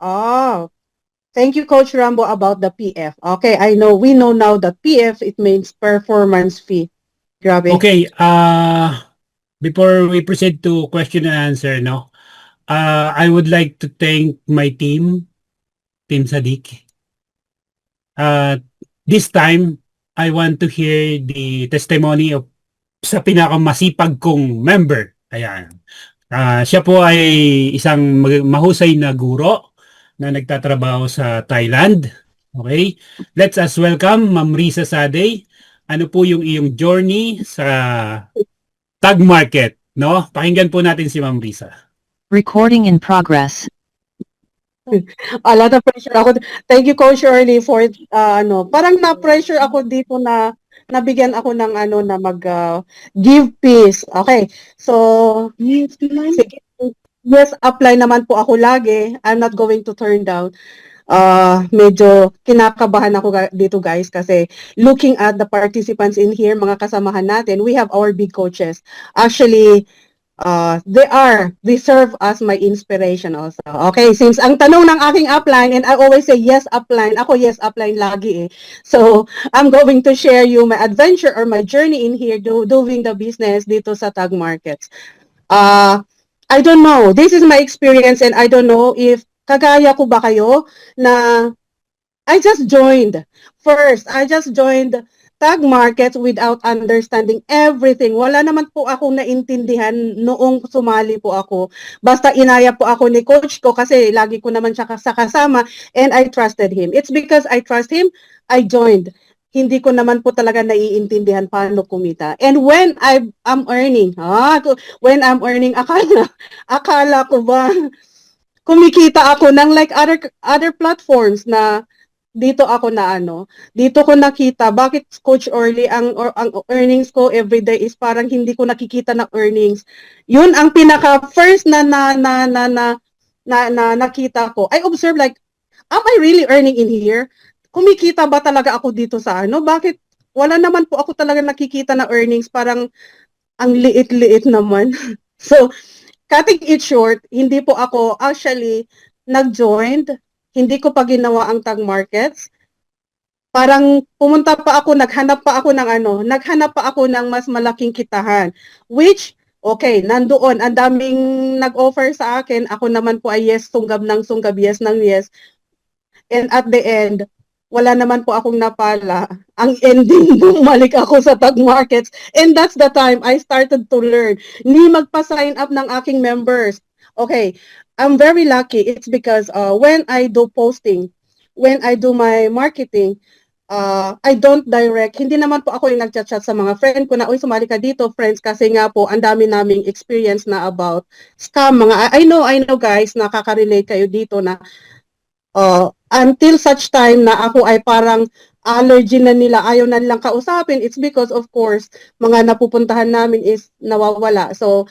Oh, thank you, Coach Rambo, about the PF. Okay, we know now that PF, it means performance fee. Grabe. Okay, before we proceed to question and answer, no, I would like to thank my team, Team Sadiq. Uh, this time, I want to hear the testimony of sa pinakamasipag kong member. Ayan. Siya po ay isang mahusay na guro na nagtatrabaho sa Thailand. Okay? Let's us welcome Ma'am Risa Sade. Ano po yung iyong journey sa tag market, no? Pakinggan po natin si Ma'am Risa. Recording in progress. A lot of pressure ako. Thank you, Coach Shirley, for parang na-pressure ako dito na nabigyan ako ng na give peace. Okay. So, sige. Yes, apply naman po ako lagi. I'm not going to turn down. Medyo kinakabahan ako dito, guys, kasi looking at the participants in here, mga kasamahan natin, we have our big coaches. Actually, they serve as my inspiration also. Okay, since ang tanong ng aking upline, and I always say yes upline, ako yes upline lagi eh. So, I'm going to share you my adventure or my journey in here doing the business dito sa tag markets. I don't know, this is my experience and I don't know if kagaya ko ba kayo na I just joined. First, I just joined tag markets without understanding everything. Wala naman po akong naintindihan noong sumali po ako. Basta inaya po ako ni coach ko kasi lagi ko naman siya kasama and I trusted him. It's because I trust him, I joined. Hindi ko naman po talaga naiintindihan paano kumita. And when I'm earning, akala ko ba kumikita ako ng like other platforms na dito ako dito ko nakita bakit Coach Orly ang earnings ko everyday is parang hindi ko nakikita na earnings. Yun ang pinaka first na nakita ko. I observe like, am I really earning in here? Kumikita ba talaga ako dito sa Bakit wala naman po ako talaga nakikita na earnings, parang ang liit-liit naman. So, cutting it short, hindi po ako actually nag-joined, hindi ko pa ginawa ang tag markets. Parang pumunta pa ako, naghanap pa ako ng mas malaking kitahan. Which, okay, nandoon, ang daming nag-offer sa akin, ako naman po ay yes, sunggab ng sunggab, yes ng yes. And at the end, wala naman po akong napala. Ang ending, bumalik ako sa tag markets. And that's the time I started to learn. Hindi magpa-sign up ng aking members. Okay, I'm very lucky. It's because when I do posting, when I do my marketing, I don't direct. Hindi naman po ako yung nagchat-chat sa mga friend ko na, uy, sumali ka dito, friends, kasi nga po, ang dami naming experience na about scam. I know guys, nakaka-relate kayo dito na until such time na ako ay parang allergy na nila, ayaw na nilang kausapin, it's because of course, mga napupuntahan namin is nawawala. So,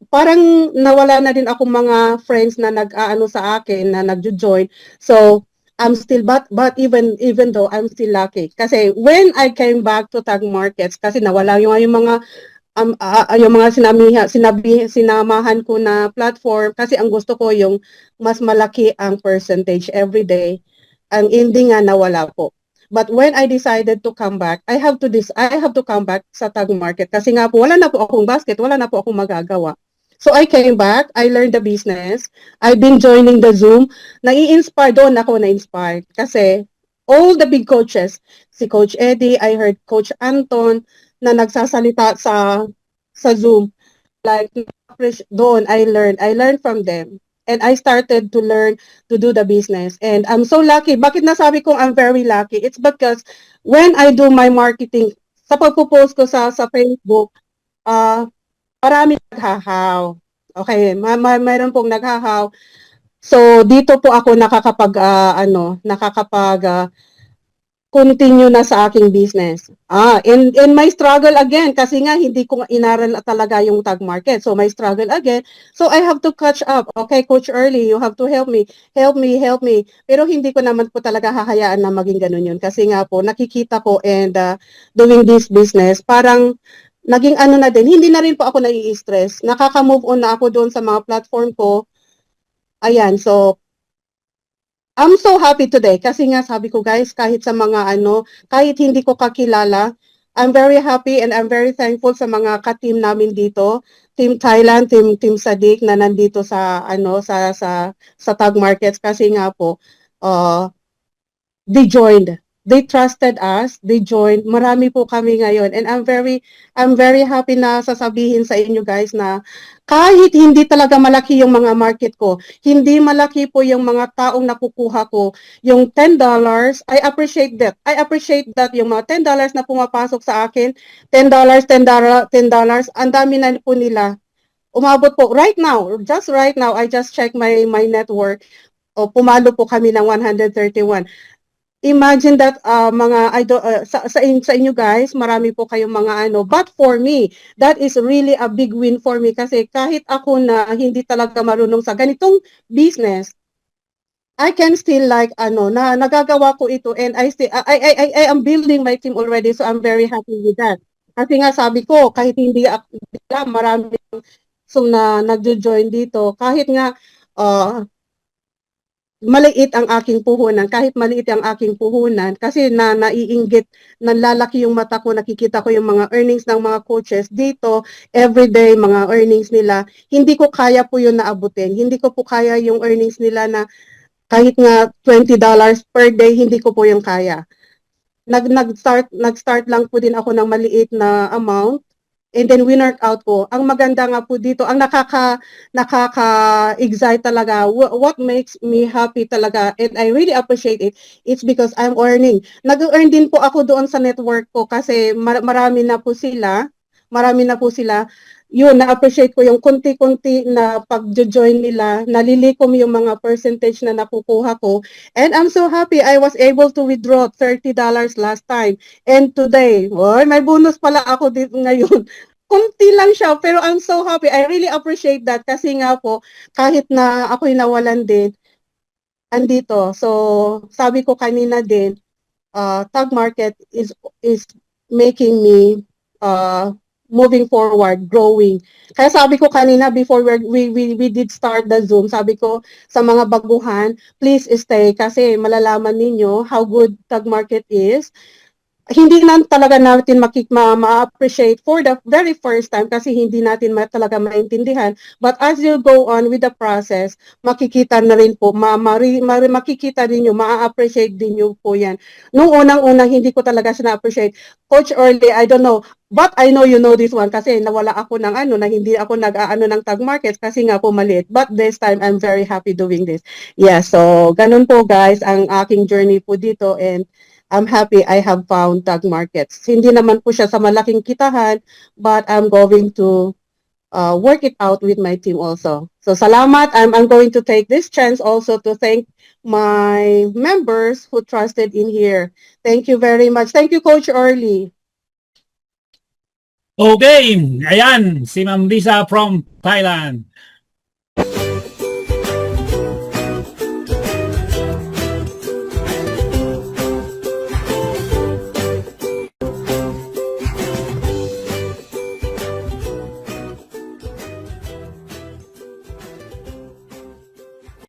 parang nawala na din ako mga friends na nag-aano sa akin, na nagjo-join. So, I'm still, but even though I'm still lucky. Kasi when I came back to tag markets, kasi nawala yung mga sinamahan ko na platform, kasi ang gusto ko yung mas malaki ang percentage every day. Ang ending nga nawala po. But when I decided to come back, I have to come back sa tag market kasi nga po wala na po akong basket, wala na po akong magagawa. So I came back, I learned the business. I've been joining the Zoom. Nai-inspire doon ako, na-inspire kasi all the big coaches, si Coach Eddie, I heard Coach Anton na nagsasalita sa Zoom. Like doon I learned from them. And I started to learn to do the business. And I'm so lucky. Bakit nasabi kong I'm very lucky? It's because when I do my marketing, sa pagpo-post ko sa Facebook, marami naghahaw. Okay, mayroon pong naghahaw. So dito po ako nakakapag continue na sa aking business. And my struggle again, kasi nga hindi ko inaral talaga yung tag market. So my struggle again. So I have to catch up. Okay, Coach Early, you have to help me. Help me. Pero hindi ko naman po talaga hahayaan na maging ganun yun. Kasi nga po, nakikita ko and doing this business, parang naging na din, hindi na rin po ako nai-stress. Nakaka-move on na ako doon sa mga platform ko. Ayan, so I'm so happy today kasi nga sabi ko guys, kahit sa mga kahit hindi ko kakilala, I'm very happy and I'm very thankful sa mga ka-team namin dito, Team Thailand, Team Sadik na nandito sa sa Tag Markets kasi nga po they joined. They trusted us, they joined. Marami po kami ngayon and I'm very happy na sasabihin sa inyo guys na kahit hindi talaga malaki yung mga market ko, hindi malaki po yung mga taong nakukuha ko, yung $10, I appreciate that. I appreciate that yung mga $10 na pumapasok sa akin, $10, $10, ang dami na po nila. Umabot po right now, just right now, I just checked my network. O pumalo po kami ng 131. Imagine that mga sa inyo guys, marami po kayong mga but for me, that is really a big win for me kasi kahit ako na hindi talaga marunong sa ganitong business, I can still like na nagagawa ko ito and I am building my team already, so I'm very happy with that. Kasi nga sabi ko, kahit hindi ako marami na nagjo-join dito, kahit nga maliit ang aking puhunan, kahit maliit ang aking puhunan, kasi naiinggit, nalalaki yung mata ko, nakikita ko yung mga earnings ng mga coaches dito, everyday, mga earnings nila, hindi ko kaya po yun naabutin, hindi ko po kaya yung earnings nila na kahit nga $20 per day, hindi ko po yung kaya. Nag-start lang po din ako ng maliit na amount, and then winner out ko. Ang maganda nga po dito, ang nakaka-excite talaga, what makes me happy talaga, and I really appreciate it, it's because I'm earning. Nag-earn din po ako doon sa network ko kasi marami na po sila, yun, na-appreciate ko yung konti-konti na pag-join nila, nalilikom yung mga percentage na nakukuha ko, and I'm so happy I was able to withdraw $30 last time, and today, may bonus pala ako dito ngayon. Kunti lang siya, pero I'm so happy. I really appreciate that kasi nga po, kahit na ako'y nawalan din, andito. So, sabi ko kanina din, Tag Market is making me moving forward, growing. Kaya sabi ko kanina before we did start the Zoom, sabi ko sa mga baguhan, please stay kasi malalaman ninyo how good Tag Market is. Hindi na talaga natin ma-appreciate for the very first time kasi hindi natin talaga maintindihan. But as you go on with the process, makikita na rin po, makikita din nyo, ma-appreciate din nyo po yan. Nung unang-unang, hindi ko talaga siya na-appreciate. Coach Orly, I don't know, but I know you know this one kasi nawala ako ng na hindi ako nag-aano ng Tag Markets kasi nga po maliit. But this time, I'm very happy doing this. Yeah, so ganun po guys ang aking journey po dito and I'm happy I have found Tag Markets. Hindi naman po siya sa malaking kitahan, but I'm going to work it out with my team also. So salamat. I'm going to take this chance also to thank my members who trusted in here. Thank you very much. Thank you, Coach Orly. Okay, ayan, si Ma'am Lisa from Thailand.